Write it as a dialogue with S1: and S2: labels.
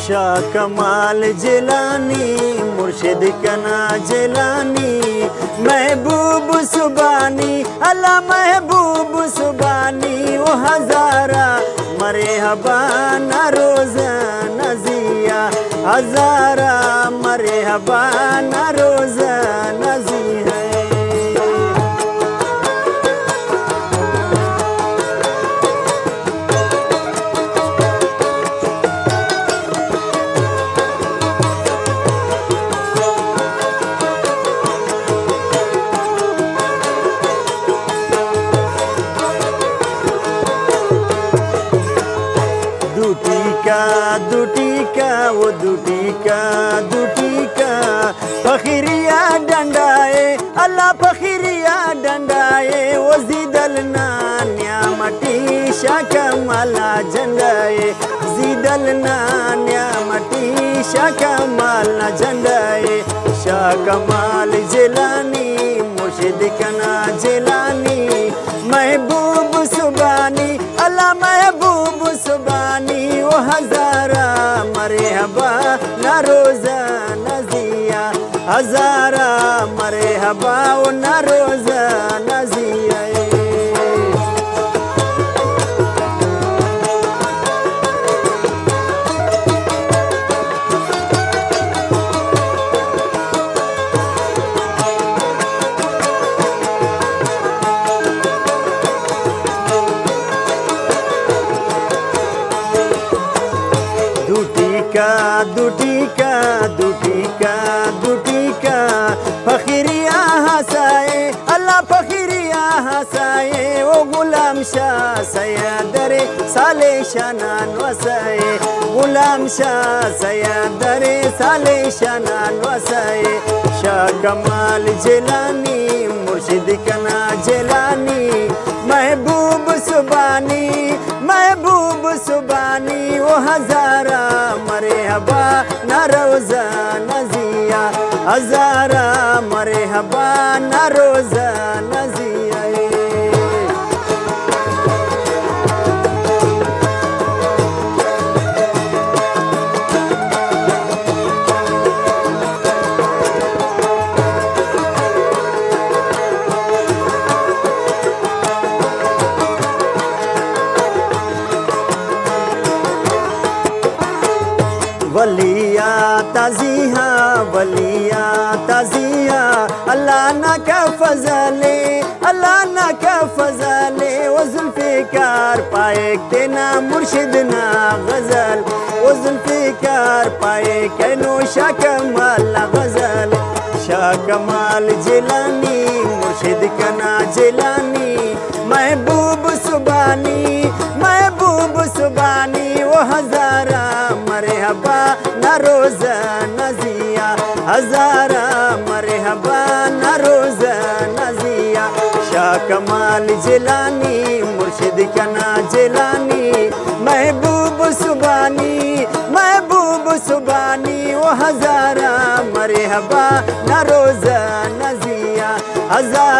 S1: शाह कमाल जिलानी मुर्शिद कना जिलानी महबूब सुबानी अल्लाह महबूब सुबानी वो हजारा मरे हबाना रोज़ा नजिया हजारा मरे हबाना रोज़ा नजी है। दूटी का फखिरिया डंडाए अल्लाह फखिरिया डंडाए वो जिदलना न्यामती शाकमाला झंडाए जिदलना न्यामती शाकमाला झंडाए। शाह कमाल जिलानी मुर्शिद कना जिलानी महबूब सुबानी अल्लाह महबूब सुबानी वो हजारा मरे हबा ना रोज़ा नजिया हजारा मरे हबा वो ना रोज़ा नजिया। दूटी का फखिरिया हंसाए अल्लाह फखिरिया हंसाए वो गुलाम शाह सैयदरे साले शनान वसाए गुलाम शाह सैयदरे साले शनान वसाए। शाह कमाल जिलानी मुर्शिद कना जिलानी महबूब सुबानी वो हजारा मरे हबा ना रोज़ा नजिया हजारा मरे हबा ना रोज़ा नजिया। वलिया ताजिया अल्लाह ना का फजले वो जुल्फ़िकार पाए के ना मुर्शिद ना गजल वो जुल्फ़िकार पाए के नो शाह कमाल गजल। शाह कमाल जिलानी मुर्शिद कना जिलानी महबूब सुबानी वो हजारा मरे हबा ना रोज़ा नजिया हजारा मरे हबा ना रोज़ा नजिया। शाह कमाल जिलानी मुर्शिद कना जिलानी महबूब सुबानी वो हजारा मरे हबा ना रोज़ा नजिया हजारा